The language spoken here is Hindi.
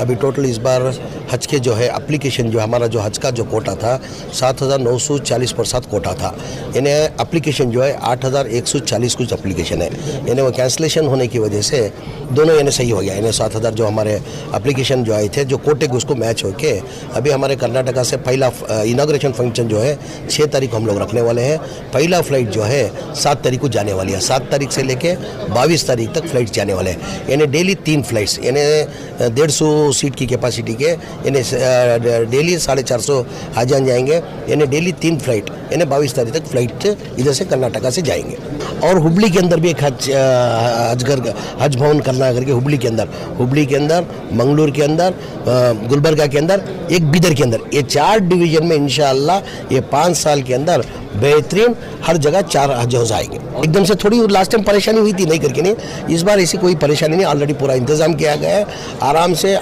अभी टोटल इस बार हज के जो है एप्लीकेशन जो हमारा जो हज का जो कोटा था 7,940 कोटा था, इन्हें एप्लीकेशन जो है 8,140 कुछ एप्लीकेशन है। इन्हें वो कैंसलेशन होने की वजह से दोनों इन्हें सही हो गया। इन्हें 7,000 जो हमारे एप्लीकेशन जो आए थे जो कोटे के उसको मैच होके अभी हमारे कर्नाटका से पहला इनाग्रेशन फंक्शन जो है 6 तारीख को हम लोग रखने वाले हैं। पहला फ्लाइट जो है 7 तारीख को जाने वाली है। 7 तारीख से लेके 22 तारीख तक फ्लाइट जाने वाले हैं। इन्हें डेली 3 फ्लाइट्स, इन्हें 150 सीट की कैपेसिटी के, इन्हें डेली 450 हाजियान जाएंगे। इन्हें डेली 3 फ्लाइट, इन्हें 22 तारीख तक फ्लाइट इधर से कर्नाटका से जाएंगे। और हुबली के अंदर भी एक हज भवन करना करके हुबली के अंदर, मंगलूर के अंदर, गुलबर्गा के अंदर, एक बिदर के अंदर, ये 4 डिवीजन में इंशाअल्लाह ये 5 साल के अंदर बेहतरीन हर जगह 4 हज हाउस आएंगे। एकदम से थोड़ी लास्ट टाइम परेशानी हुई थी, नहीं करके नहीं, इस बार ऐसी कोई परेशानी नहीं, ऑलरेडी पूरा इंतजाम किया गया है। आराम से